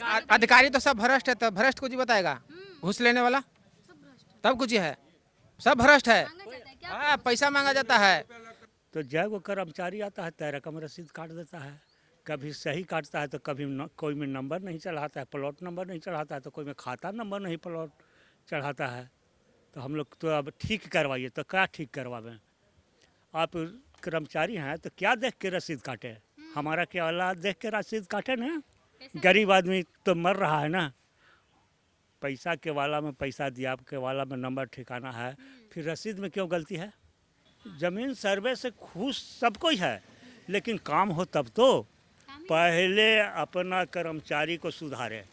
अधिकारी तो सब भ्रष्ट है, तो भ्रष्ट कुछ ही बताएगा। घूस लेने वाला तब कुछ ही है, सब भ्रष्ट है। हाँ, पैसा मांगा जाता है। तो जब वो कर्मचारी आता है तय रकम रसीद काट देता है। कभी सही काटता है तो कभी कोई में नंबर नहीं चढ़ाता है, प्लॉट नंबर नहीं चढ़ाता है, तो कोई में खाता नंबर नहीं प्लॉट चढ़ाता है। तो हम लोग तो अब ठीक करवाइए, तो क्या ठीक करवावें? आप कर्मचारी हैं तो क्या देख के रसीद काटे? हमारा क्या औलाद देख के रसीद काटे ना? गरीब आदमी तो मर रहा है ना। पैसा के वाला में पैसा दिया, आपके वाला में नंबर ठिकाना है, फिर रसीद में क्यों गलती है? जमीन सर्वे से खुश सबको ही है, लेकिन काम हो तब तो। पहले अपना कर्मचारी को सुधारे,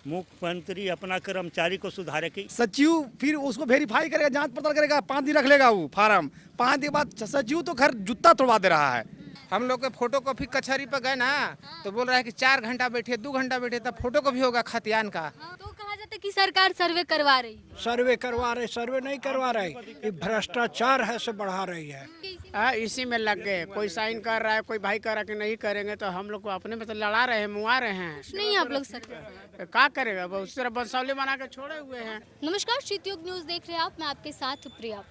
मुख्यमंत्री अपना कर्मचारी को सुधारे कि सचिव फिर उसको वेरीफाई करेगा, जांच पड़ताल करेगा, 5 दिन रख लेगा वो फार्म। 5 दिन के बाद सचिव तो घर जूता तोड़वा दे रहा है। हम लोग के फोटो कॉपी कचहरी पर गए ना, तो बोल रहा है कि 4 घंटा बैठे, 2 घंटा बैठे, तब फोटो कॉपी होगा खतियान का। तो कहा जाता है कि सरकार सर्वे करवा रही है। सर्वे करवा रहे, सर्वे नहीं करवा रहे, ये भ्रष्टाचार है से बढ़ा रही है। इसी में लग गए, कोई साइन कर रहा है, कोई भाई कर रहा है कि नहीं करेंगे, तो हम लोग को अपने में तो लड़ा रहे हैं, मुआ रहे हैं। नहीं आप लोग सर्वे क्या करेगा, उस तरह बंसौली बना के छोड़े हुए हैं। नमस्कार, क्षितियोग न्यूज़ देख रहे हैं आप, मैं आपके साथ प्रिया।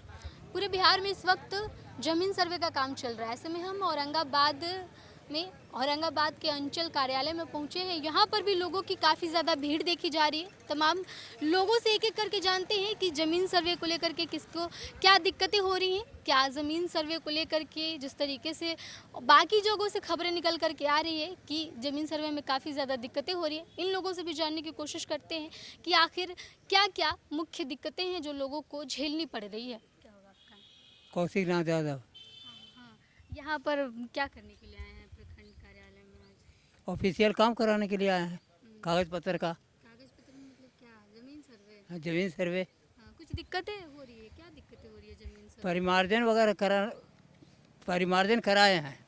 पूरे बिहार में इस वक्त जमीन सर्वे का काम चल रहा है। ऐसे में हम औरंगाबाद के अंचल कार्यालय में पहुंचे हैं। यहाँ पर भी लोगों की काफ़ी ज़्यादा भीड़ देखी जा रही है। तमाम लोगों से एक एक करके जानते हैं कि ज़मीन सर्वे को लेकर के किसको क्या दिक्कतें हो रही हैं, क्या ज़मीन सर्वे को लेकर के जिस तरीके से बाकी जगहों से खबरें निकल कर के आ रही है कि ज़मीन सर्वे में काफ़ी ज़्यादा दिक्कतें हो रही है। इन लोगों से भी जानने की कोशिश करते हैं कि आखिर क्या क्या मुख्य दिक्कतें हैं जो लोगों को झेलनी पड़ रही है। क्या होगा आपका? कौशिक नाथ यादव। यहाँ पर क्या करने के लिए आए हैं प्रखंड कार्यालय में आज? ऑफिशियल काम कराने के लिए आए हैं, कागज पत्र का। कागज पत्र में मतलब क्या? जमीन सर्वे? हाँ, जमीन सर्वे। हाँ, कुछ दिक्कतें हो रही है? क्या दिक्कतें हो रही है जमीन सर्वे? परिमार्जन वगैरह परिमार्जन कराए हैं।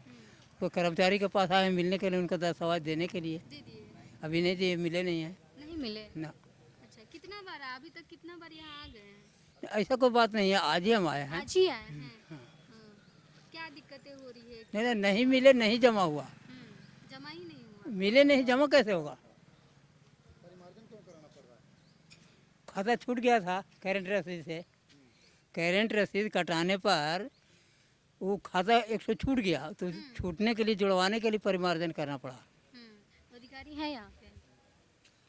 तो कर्मचारी के पास आए मिलने के लिए, उनका दस्तावेज देने के लिए। दे दिए? अभी नहीं दिए, मिले नहीं हैं नहीं मिले? ना। अच्छा, कितना बार अभी तक कितना बार यहाँ आ गए हैं? ऐसा कोई बात नहीं है, आज ही हम आए हैं। आज ही आए हैं। हाँ। क्या दिक्कतें हो रही है? नहीं मिले, नहीं जमा हुआ। जमा ही नहीं हुआ? मिले नहीं, जमा कैसे होगा? खाता छूट गया था करेंट रसीद से। करेंट रसीद कटाने पर वो खाता 100 छूट गया, तो छूटने के लिए, जुड़वाने के लिए परिमार्जन करना पड़ा। अधिकारी हैं यहाँ पे?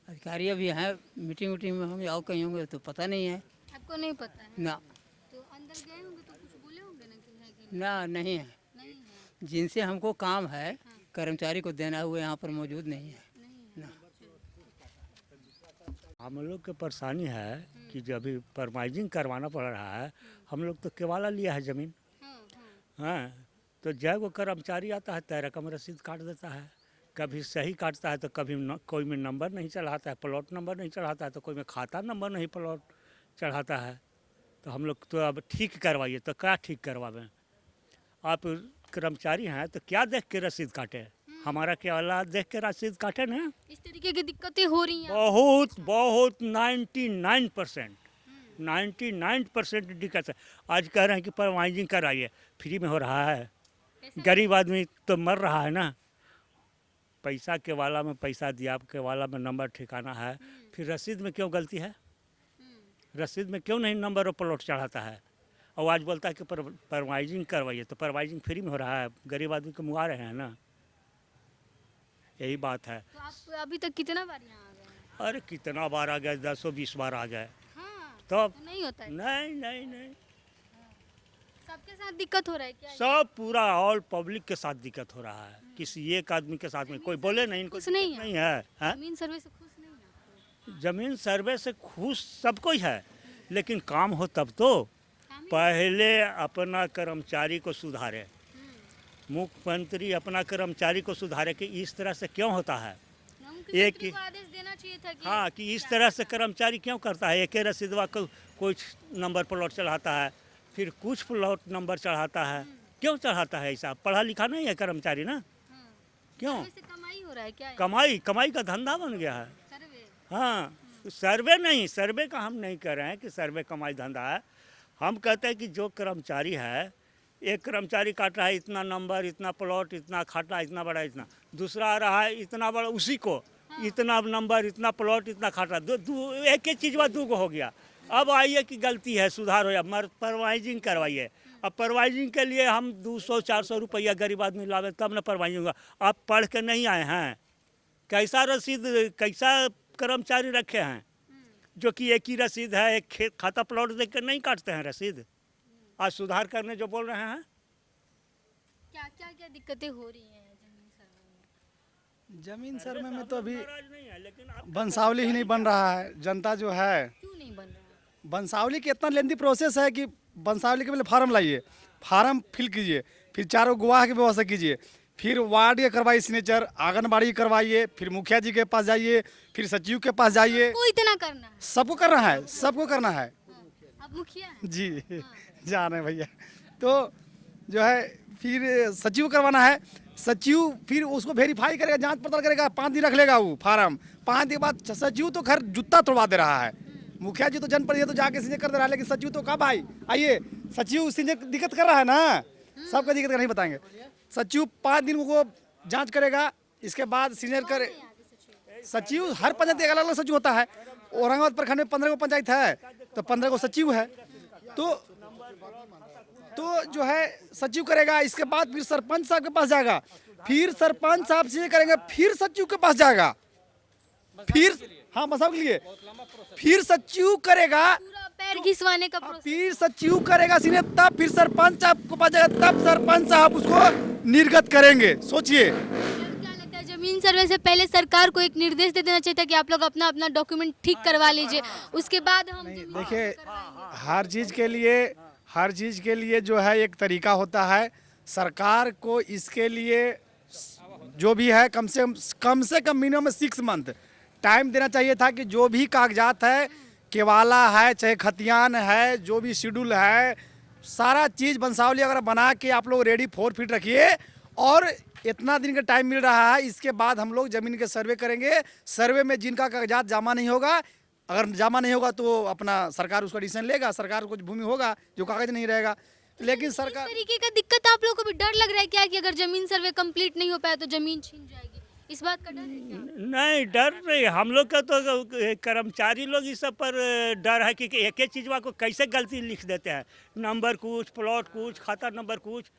अधिकारी अभी हैं, मीटिंग में होंगे, आओ कहीं होंगे तो पता नहीं है आपको नहीं पता है? ना। तो अंदर गए होंगे तो कुछ बोले होंगे ना कि है कि ना, नहीं है। नहीं है? जिनसे हमको काम है, कर्मचारी को देना हुआ यहाँ पर मौजूद नहीं है ना। हम लोग की परेशानी है कि जब अभी परमाइजिंग करवाना पड़ रहा है, हम लोग तो केवाला लिया है ज़मीन। हाँ, तो जब वो कर्मचारी आता है तय रकम रसीद काट देता है। कभी सही काटता है तो कभी कोई में नंबर नहीं चढ़ाता है, प्लॉट नंबर नहीं चढ़ाता है, तो कोई में खाता नंबर नहीं प्लॉट चढ़ाता है। तो हम लोग तो अब ठीक करवाइए, तो क्या ठीक करवावें? आप कर्मचारी हैं तो क्या देख के रसीद काटे? हमारा क्या औलाद देख के रसीद काटे ना? इस तरीके की दिक्कतें हो रही हैं? बहुत बहुत 99% दिक्कत है। आज कह रहे हैं कि परमाइजिंग कराइए, फ्री में हो रहा है। गरीब आदमी तो मर रहा है ना। पैसा के वाला में पैसा दिया, आपके वाला में नंबर ठिकाना है, फिर रसीद में क्यों गलती है? रसीद में क्यों नहीं नंबर और प्लॉट चढ़ाता है? और आज बोलता है कि परमाइजिंग करवाइए, तो परमाइजिंग फ्री में हो रहा है, गरीब आदमी को मुआ रहे हैं ना। यही बात है। तो आप अभी तक कितना बार यहाँ आ गए हैं? अरे कितना बार आ गए, 10-20 बार आ गए। हाँ, तो नहीं होता है? नहीं, सबके साथ दिक्कत हो रहा है क्या? सब पूरा ऑल पब्लिक के साथ दिक्कत हो रहा है। किसी एक आदमी के साथ में कोई बोले नहीं, इनको खुश नहीं है? नहीं है, हाँ? जमीन सर्वे से खुश नहीं है? जमीन सर्वे से खुश सबको ही है, लेकिन काम हो तब तो। पहले अपना कर्मचारी को सुधारे, मुख्यमंत्री अपना कर्मचारी को सुधारे कि इस तरह से क्यों होता है। एक ही आदेश देना चाहिए था कि हाँ, कि इस तरह से कर्मचारी क्यों करता है। एक रसीदवा को कुछ नंबर प्लॉट चढ़ाता है, फिर कुछ प्लॉट नंबर चढ़ाता है। क्यों चढ़ाता है ऐसा? पढ़ा लिखा नहीं है कर्मचारी ना। क्यों? सर्वे से कमाई हो रहा है क्या? कमाई का धंधा बन गया है। सर्वे? हाँ, सर्वे नहीं, सर्वे का हम नहीं कह रहे हैं कि सर्वे कमाई धंधा है। हम कहते हैं कि जो कर्मचारी है, एक कर्मचारी काट रहा है इतना नंबर, इतना प्लॉट, इतना खाता, इतना बड़ा, इतना दूसरा आ रहा है इतना बड़ा, उसी को इतना नंबर, इतना प्लॉट, इतना खाता, एक एक चीज दो को हो गया। अब आइए कि गलती है, सुधार हो या परवाइजिंग करवाइए। अब परवाइजिंग के लिए हम 200-400 रुपया गरीब आदमी लावे तब ना परवाइजिंग होगा। आप पढ़ के नहीं आए हैं, कैसा रसीद, कैसा कर्मचारी रखे हैं जो कि एक ही रसीद है, एक खाता प्लॉट देख कर नहीं काटते हैं रसीद। आज सुधार करने जो बोल रहे हैं। क्या क्या क्या दिक्कतें हो रही हैं जमीन सर्वे में? जमीन सर्वे में तो अभी नहीं है, लेकिन बंसावली ही नहीं बन रहा है। जनता जो है, क्यों नहीं बन रहा? बंसावली की इतना लेंदी प्रोसेस है कि बंसावली के पहले फार्म लाइए, फार्म फिल कीजिए, फिर 4 गवाह की व्यवस्था कीजिए, फिर वार्ड के करवाइए सिग्नेचर, आंगनबाड़ी करवाइए, फिर मुखिया जी के पास जाइए, फिर सचिव के पास जाइए। को इतना करना है? सबको करना है, सबको करना है अब मुखिया है? जी। जान है भैया। तो जो है फिर सचिव करवाना है, सचिव फिर उसको वेरीफाई करेगा, जांच पड़ताल करेगा, 5 दिन रख लेगा वो फार्म। 5 दिन के बाद सचिव तो घर जूता तोड़वा दे रहा है। मुखिया जी तो जनप्रतिनिधि तो जाके सिग्नेचर कर दे रहा है, लेकिन सचिव तो कब भाई आइए, सचिव सिग्नेचर दिक्कत कर रहा है ना, सबका दिक्कत नहीं बताएंगे। सचिव 5 दिन को जांच करेगा, इसके बाद सिग्नेचर करे। सचिव हर पंचायत एक अलग अलग सचिव होता है। औरंगाबाद प्रखंड में 15 को पंचायत है, तो 15 को सचिव है। तो जो है सचिव करेगा, इसके बाद फिर सरपंच साहब के पास जाएगा, फिर सरपंच साहब से करेंगे, फिर सचिव के पास जाएगा, फिर हाँ बसाव के लिए, फिर सचिव करेगा, पूरा पैर घिसवाने का प्रोसेस। फिर सचिव करेगा सीने, तब फिर सरपंच साहब के पास जाएगा, तब सरपंच साहब उसको निर्गत करेंगे। सोचिए क्या लगता है जमीन सर्वे से पहले सरकार को एक निर्देश दे देना चाहिए था कि आप लोग अपना अपना डॉक्यूमेंट ठीक करवा लीजिए, उसके बाद हम जमीन देखिए, सर्वे करवाएंगे। हर चीज़ के लिए जो है एक तरीका होता है। सरकार को इसके लिए जो भी है कम से कम मिनिमम 6 मंथ टाइम देना चाहिए था कि जो भी कागजात है, केवाला है चाहे खतियान है, जो भी शेड्यूल है, सारा चीज़ बंसावली अगर बना के आप लोग रेडी 4 फीट रखिए, और इतना दिन का टाइम मिल रहा है, इसके बाद हम लोग ज़मीन के सर्वे करेंगे। सर्वे में जिनका कागजात जमा नहीं होगा, अगर जमा नहीं होगा तो अपना सरकार उसका डिसीजन लेगा, सरकार को कुछ भूमि होगा जो कागज नहीं रहेगा। लेकिन सरकार इस तरीके का दिक्कत आप लोगों को भी डर लग रहा है क्या कि अगर जमीन सर्वे कंप्लीट नहीं हो पाया तो जमीन छीन जाएगी, इस बात का डर है क्या? नहीं, डर नहीं। हम लोग का तो कर्मचारी लोग इस सब पर डर है कि एक एक चीज़ को कैसे गलती लिख देते हैं, नंबर कुछ, प्लॉट कुछ, खाता नंबर कुछ।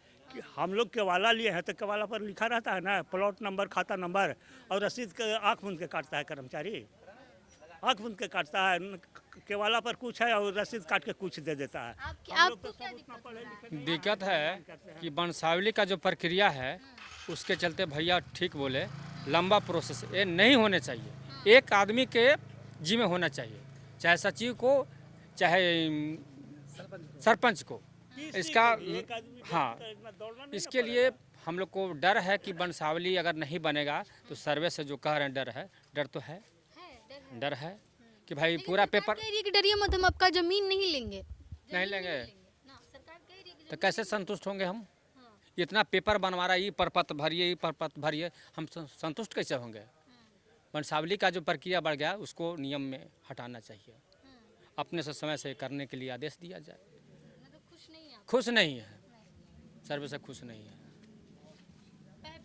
हम लोग केवाला लिए हैं तो केवाला पर लिखा रहता है ना, प्लॉट नंबर, खाता नंबर, और रसीद आँख मूंद के काटता है कर्मचारी, आँख मूंद के काटता है। केवाला पर कुछ है और रसीद काट के कुछ दे देता है। आपको क्या दिक्कत हो रहा है? दिक्कत है कि बंसावली का जो प्रक्रिया है उसके चलते भैया ठीक बोले, लंबा प्रोसेस ये नहीं होने चाहिए। एक आदमी के जिम्मे होना चाहिए, चाहे सचिव को चाहे सरपंच को। इसका हाँ, इसके लिए हम लोग को डर है कि बंसावली अगर नहीं बनेगा तो सर्वे से जो कह रहे हैं डर तो है, डर है कि भाई पूरा पेपर कह रही है कि डरिए मत, हम आपका जमीन नहीं लेंगे। नहीं लेंगे ना, सरकार कह रही है कि तो कैसे संतुष्ट होंगे हम? इतना पेपर बनवा रहा है, ये परपत्र भरिए, ये परपत्र भरिए, हम संतुष्ट कैसे होंगे? बंसावली का जो प्रक्रिया बढ़ गया उसको नियम में हटाना चाहिए, अपने से समय से करने के लिए आदेश दिया जाए। खुश नहीं है, सर्वे से खुश नहीं है।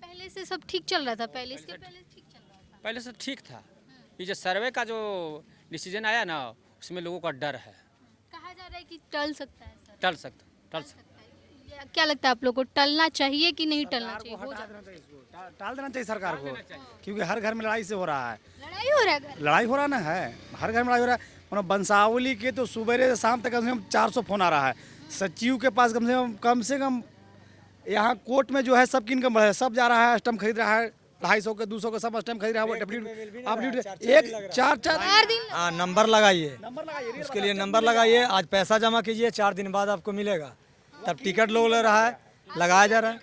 पहले से सब ठीक चल रहा था, पहले इसके पहले ठीक चल रहा था, पहले से ठीक था। ये जो सर्वे का जो डिसीजन आया ना, उसमें लोगों का डर है। कहा जा रहा है कि टल सकता है सर। टल सकता है। क्या लगता है आप लोग को, टलना चाहिए कि नहीं टलना चाहिए? हो जाता टाल देना चाहिए सरकार को, क्योंकि हर घर में लड़ाई से हो रहा है। लड़ाई हो रहा है, लड़ाई हो रहा ना है, हर घर में लड़ाई हो रहा है। मतलब बंसावली के तो सुबह से शाम तक कम से कम 400 फोन आ रहा है। सचिव के पास कम से कम यहाँ कोर्ट में जो है सबकी इनकम है, सब जा रहा है, स्टम्प खरीद रहा है, 250 के 200 के सब स्टम्प खरीद रहा है। वो एक 4 दिन हाँ, नंबर लगाइए, उसके लिए नंबर लगाइए, आज पैसा जमा कीजिए, 4 दिन बाद आपको मिलेगा। तब टिकट लोग ले रहा है, लगाया जा रहा है।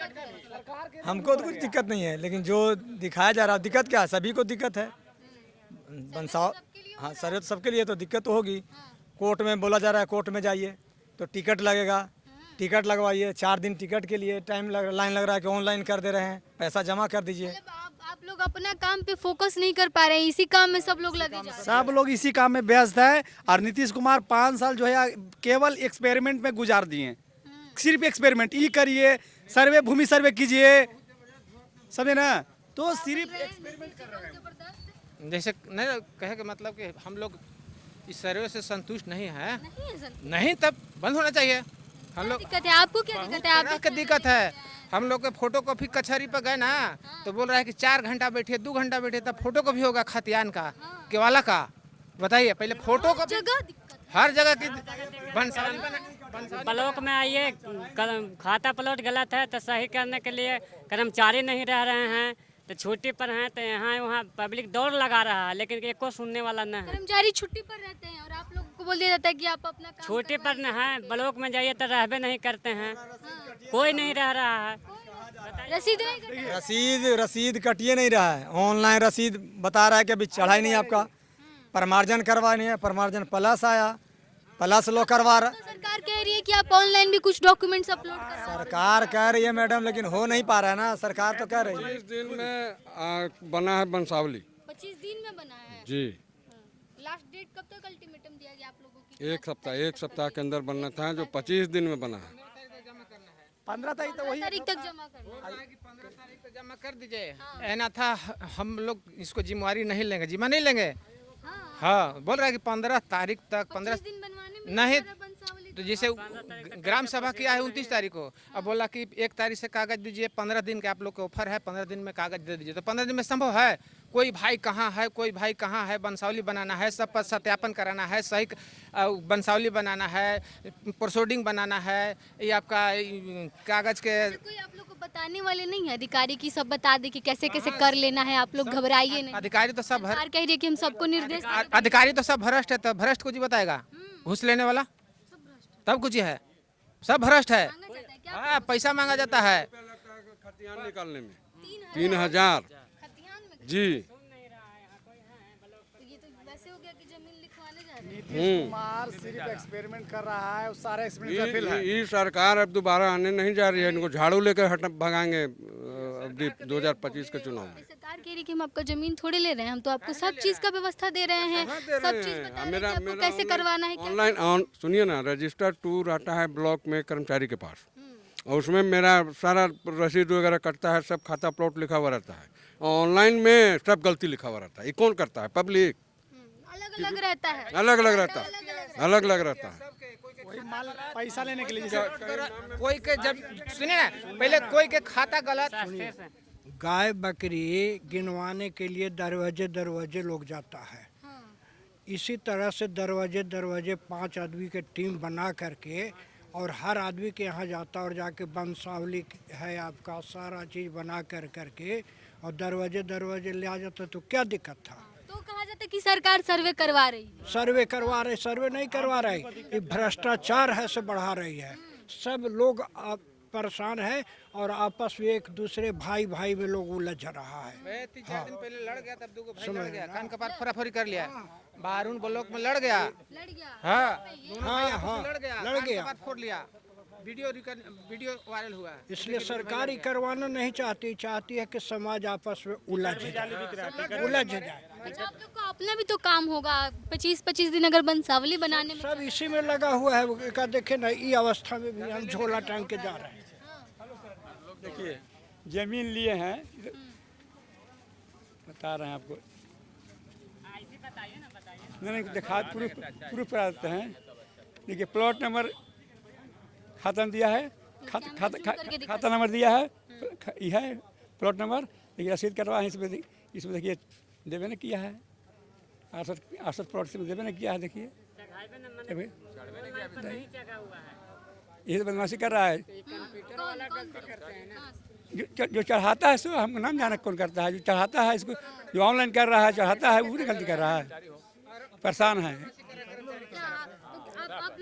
हमको तो कुछ दिक्कत नहीं है, लेकिन जो दिखाया जा रहा है, दिक्कत क्या है? सभी को दिक्कत है। बंसाव हाँ, सर्वे तो सबके लिए तो दिक्कत तो होगी। कोर्ट में बोला जा रहा है, कोर्ट में जाइए तो टिकट लगेगा, टिकट लगवाइए। 4 दिन टिकट के लिए लाइन लग रहा है कि ऑनलाइन कर दे रहे हैं, पैसा जमा कर दीजिए। आप लोग अपना काम पे फोकस नहीं कर पा रहे हैं, इसी काम में सब लोग लगे जा रहे हैं। सब लोग इसी काम में व्यस्त है। और नीतीश कुमार 5 साल जो है केवल एक्सपेरिमेंट में गुजार दिए, सिर्फ एक्सपेरिमेंट। ये करिए, सर्वे, भूमि सर्वे कीजिए, समझे ना, तो सिर्फ एक्सपेरिमेंट कर रहे हैं। जैसे नहीं कहे के मतलब कि हम लोग इस सर्वे से संतुष्ट नहीं है, नहीं है सर, नहीं तब बंद होना चाहिए। हम लोग दिक्कत है आपको, क्या दिक्कत है तरह की दिक्कत है। हम लोग के फोटो कॉपी कचहरी पर गए ना तो बोल रहा है कि 4 घंटा बैठिए 2 घंटा बैठिए, तब फोटो कॉपी होगा खतियान का केवाला का। बताइए पहले फोटो कॉपी जगह दिक्कत है। हर जगह की बंसावली ब्लॉक में आइए, खाता प्लॉट गलत है तो सही करने के लिए कर्मचारी नहीं रह रहे हैं, तो छुट्टी पर हैं तो यहाँ वहाँ पब्लिक दौड़ लगा रहा है, लेकिन एको सुनने वाला नहीं है। कर्मचारी छुट्टी पर रहते हैं और आप लोगों को बोल दिया जाता है कि आप अपना काम छुट्टी पर न है, ब्लॉक में जाइए तो रहबे नहीं करते हैं, कोई नहीं रह रहा है। रसीद नहीं करते। रसीद कटिए नहीं रहा है। ऑनलाइन रसीद बता रहा है कि अभी चढ़ा ही नहीं आपका। प्रमार्जन करवानी है, प्रमार्जन प्लस आया, प्लस लो करवा रहा। तो सरकार कह रही है कि आप ऑनलाइन भी कुछ डॉक्यूमेंट्स अपलोड करें। सरकार कह रही है मैडम, लेकिन हो नहीं पा रहा है ना। सरकार तो कह रही है। 25 दिन में बना है बंसावली 25 दिन में बना है। जी। लास्ट डेट कब तक अल्टीमेटम दिया गया आप लोगों की? एक सप्ताह के अंदर बनना था, जो 25 दिन में बना है। 15 तारीख तो वही तारीख तक जमा करना है। 15 तारीख तक जमा कर दीजिए। ऐना था हम लोग इसको जिम्मेवारी नहीं लेंगे, जिम्मा नहीं लेंगे। हाँ बोल रहा है कि 15 तारीख तक 15 दिन बनवाने में नहीं बंसावली तो जैसे ग्राम सभा किया है 29 तारीख को, अब बोला कि 1 तारीख से कागज दीजिए, 15 दिन के आप लोग के ऑफर है, 15 दिन में कागज दे दीजिए। तो 15 दिन में संभव है? कोई भाई कहाँ है, कोई भाई कहाँ है, बंसावली बनाना है, सब पर सत्यापन कराना है, सही बंसावली बनाना है, प्रोसीडिंग बनाना है, ये आपका कागज के कोई आप लोग को बताने वाले नहीं है अधिकारी की, सब बता दे कि कैसे कैसे कर लेना है, आप लोग घबराइए नहीं। अधिकारी तो सब सरकार कह रही है कि हम सबको निर्देश दें। अधिकारी तो सब भ्रष्ट है, तो भ्रष्ट को जी बताएगा? घूस लेने वाला तब कुछ है, सब भ्रष्ट है। मांगा जाता है क्या? हाँ पैसा मांगा जाता है। खतियान निकालने में 3000 खतियान में जी। तो ये तो वैसे हो गया कि जमीन लिखवाने जा रहे हैं। नीतीश कुमार सिर्फ एक्सपेरिमेंट कर रहा है, सारा एक्सपेरिमेंट फेल है। ये सरकार अब दोबारा आने नहीं जा रही है, इनको झाड़ू लेकर हट भगाएंगे अभी 2025 के चुनाव में। सरकार कह रही है कि हम आपका जमीन थोड़ी ले रहे हैं, हम तो आपको सब चीज का व्यवस्था दे रहे हैं, सब चीज बता रहे हैं कि आपको कैसे करवाना है, क्या ऑनलाइन सुनिए ना, रजिस्टर 2 रहता है ब्लॉक में कर्मचारी के पास, और उसमें मेरा सारा रसीद वगैरह कटता है, सब खाता प्लॉट लिखा हुआ रहता है। ऑनलाइन में सब गलती लिखा हुआ रहता है। ये कौन करता है? पब्लिक। अलग अलग रहता है। अलग अलग रहता है, अलग अलग रहता है। वही माल पैसा लेने के लिए कोई के जब सुनिए ना, पहले कोई के खाता गलत, गाय बकरी गिनवाने के लिए दरवाजे दरवाजे लोग जाता है। इसी तरह से दरवाजे दरवाजे 5 आदमी के टीम बना करके और हर आदमी के यहाँ जाता और जाके बंसावली है आपका सारा चीज़ बना कर करके और दरवाजे दरवाजे ले आ जाता, तो क्या दिक्कत था? तो कहा जाता है कि सरकार सर्वे करवा रही है। सर्वे करवा रहे, सर्वे नहीं करवा रही, ये भ्रष्टाचार है से बढ़ा रही है। सब लोग परेशान है और आपस में एक दूसरे भाई भाई में लोग उलझ रहा है। मैं 3-4 दिन पहले लड़ गया, तब 2 भाई लड़ गया, कान कपार फोराफोरी कर लिया, बारून ब्लॉक में लड़ गया। हाँ हाँ लड़ गया, लड़ कान गया। कपार फोड़ लिया, वीडियो वायरल हुआ। इसलिए सरकार ही करवाना नहीं चाहती, चाहती है कि समाज आपस में उलझ जाए। अच्छा आप लोग को अपना भी तो काम होगा, 25-25 दिन अगर बंसावली बनाने में सब इसी में लगा हुआ है। का देखे ना, ये अवस्था में भी हम झोला टांग के जा रहे हैं। देखिए जमीन लिए हैं, बता रहे हैं आपको, नहीं दिखा प्रूफ कराते हैं। देखिए प्लॉट नंबर खाता दिया है, खाता नंबर दिया है, यह है प्लॉट नंबर। देखिए रसीद करवा है, इसमें देखिए देवे ने किया है, 68 प्लॉट से देवे ने किया है। देखिए ये तो बदमाशी कर रहा है। जो चढ़ाता है सो हमको नाम जाना कौन करता है, जो चढ़ाता है इसको, जो ऑनलाइन कर रहा है चढ़ाता है, वो गलती कर रहा है, परेशान है।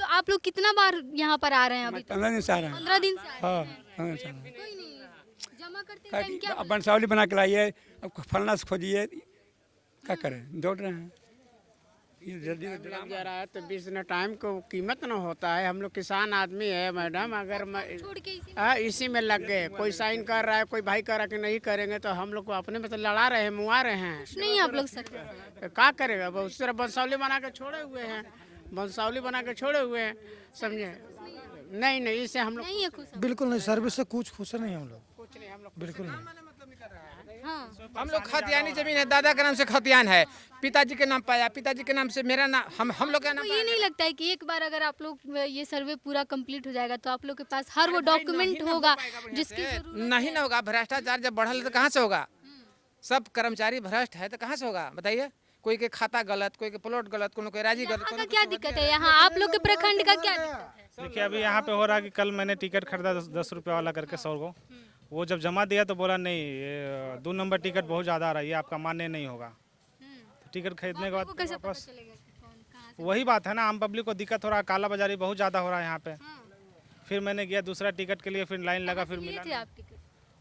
आप लोग कितना बार यहाँ पर आ रहे हैं? अभी 15 दिन से आ रहे हैं। 15 दिन से आए हाँ हैं। 15 दिन से आ रहे हैं। कोई नहीं जमा करते टाइम क्या अब बंसावली बना के लाइए, अब फलना से खोजिए, क्या करें, दौड़ रहे हैं। ये जल्दी लग जा रहा है तो 20 दिन टाइम को कीमत ना होता है। हम लोग किसान आदमी है मैडम, अगर छोड़ के इसी में लग गए, कोई साइन कर रहा है, कोई भाई कर रहा है कि नहीं करेंगे, तो हम लोग को अपने में तो लड़ा रहे हैं, मुआ रहे हैं। नहीं आप लोग सरकार क्या करेगा? उस तरह बंसावली बना के छोड़े हुए हैं, बंसावली बना के छोड़े हुए हैं, समझे? नहीं इससे हम लोग नहीं है खुश। बिल्कुल नहीं, सर्विस से कुछ खुश नहीं हम लोग, कुछ नहीं, हम लोग बिल्कुल नहीं। हाँ हम लोग खतियानी जमीन है, दादा के नाम से खतियान है, पिताजी के नाम पाया, पिताजी के नाम से मेरा नाम, हम लोग का तो नाम ये नहीं लगता है कि एक बार अगर आप लोग ये सर्वे पूरा कंप्लीट हो जाएगा तो आप लोग के पास हर वो डॉक्यूमेंट होगा जिसकी जरूरत नहीं ना होगा। भ्रष्टाचार जब बढ़ल तो कहाँ से होगा? सब कर्मचारी भ्रष्ट है तो कहाँ से होगा बताइए? कोई के खाता गलत, कोई के प्लॉट गलत, कोई के राजी गलत। यहाँ का क्या दिक्कत है? यहाँ आप लोग के प्रखंड का क्या दिक्कत है? देखिए अभी यहाँ पे हो रहा है कि कल मैंने टिकट खरीदा 10 रुपये वाला करके 100 को, वो जब जमा दिया तो बोला नहीं ये 2 नंबर टिकट बहुत ज़्यादा आ रहा है, ये आपका मान्य नहीं होगा। तो टिकट खरीदने के बाद कैसे पता वापस चलेगा कि कौन कहाँ से? वही बात है ना, आम पब्लिक को दिक्कत हो रहा है, काला बाजारी बहुत ज़्यादा हो रहा है यहाँ पे। फिर मैंने गया दूसरा टिकट के लिए, फिर लाइन लगा, फिर लिए मिला थे आप टिकट?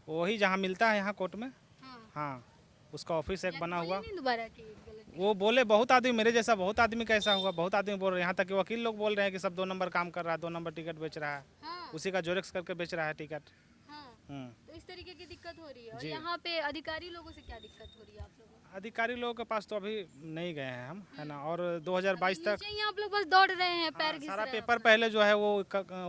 वही जहाँ मिलता है यहाँ कोर्ट में। हाँ। हाँ उसका ऑफिस एक बना हुआ। नहीं दोबारा कि गलत। वो बोले बहुत आदमी, मेरे जैसा बहुत आदमी कैसा हुआ, बहुत आदमी बोल रहे हैं, यहाँ तक कि वकील लोग बोल रहे हैं कि सब 2 नंबर काम कर रहा है, 2 नंबर टिकट बेच रहा है, हाँ, उसी का जोरेक्स करके बेच रहा है टिकट। हाँ। तो इस तरीके की दिक्कत हो रही है और यहाँ पे अधिकारी लोगों से क्या दिक्कत हो रही है आप लोगों को? अधिकारी लोगों के पास तो अभी नहीं गए हैं हम, है ना, और 2022 तक नीचे ही आप लोग बस दौड़ रहे हैं, पैर घिस सारा रहे हैं। पेपर पहले जो है वो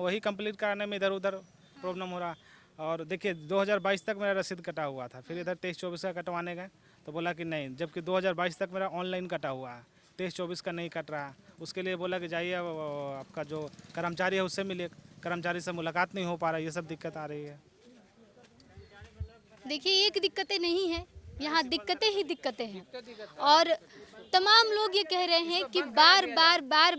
वही कंप्लीट कराने में इधर उधर प्रॉब्लम हो रहा। और देखिए 2022 तक मेरा रसीद कटा हुआ था, फिर इधर 23-24 का कटवाने गए तो बोला कि नहीं, जबकि 2022 तक मेरा ऑनलाइन कटा हुआ है, 23-24 का नहीं कट रहा। उसके लिए बोला कि जाइए आपका जो कर्मचारी है उससे मिलिए, कर्मचारी से मुलाकात नहीं हो पा रहा, ये सब दिक्कत आ रही है। देखिए एक दिक्कतें नहीं है, यहाँ दिक्कतें ही दिक्कतें हैं और तमाम लोग ये कह रहे हैं कि बार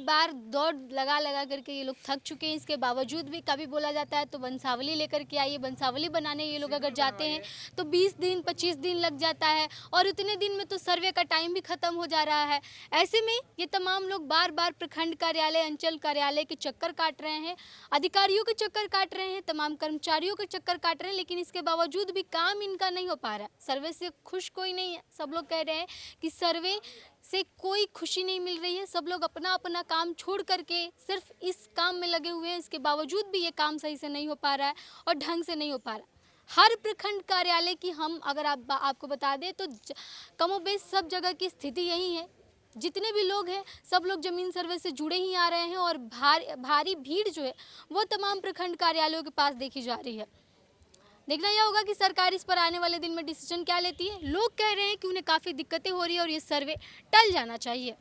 बार दौड़ लगा करके ये लोग थक चुके हैं। इसके बावजूद भी कभी बोला जाता है तो वंशावली लेकर के आइए, वंशावली बनाने ये लोग अगर जाते हैं तो 20 दिन 25 दिन लग जाता है और उतने दिन में तो सर्वे का टाइम भी खत्म हो जा रहा है। ऐसे में ये तमाम लोग बार प्रखंड कार्यालय, अंचल कार्यालय के चक्कर काट रहे हैं, अधिकारियों के चक्कर काट रहे हैं, तमाम कर्मचारियों के चक्कर काट रहे हैं, लेकिन इसके बावजूद भी काम इनका नहीं हो पा रहा है। सर्वे से खुश कोई नहीं है। सब लोग कह रहे हैं कि सर्वे से कोई खुशी नहीं मिल रही है। सब लोग अपना अपना काम छोड़ करके सिर्फ इस काम में लगे हुए हैं। इसके बावजूद भी ये काम सही से नहीं हो पा रहा है और ढंग से नहीं हो पा रहा। हर प्रखंड कार्यालय की हम अगर आपको बता दें तो कमोबेश सब जगह की स्थिति यही है। जितने भी लोग हैं सब लोग ज़मीन सर्वे से जुड़े ही आ रहे हैं और भारी भीड़ जो है वो तमाम प्रखंड कार्यालयों के पास देखी जा रही है। देखना यह होगा कि सरकार इस पर आने वाले दिन में डिसीजन क्या लेती है। लोग कह रहे हैं कि उन्हें काफ़ी दिक्कतें हो रही है और ये सर्वे टल जाना चाहिए।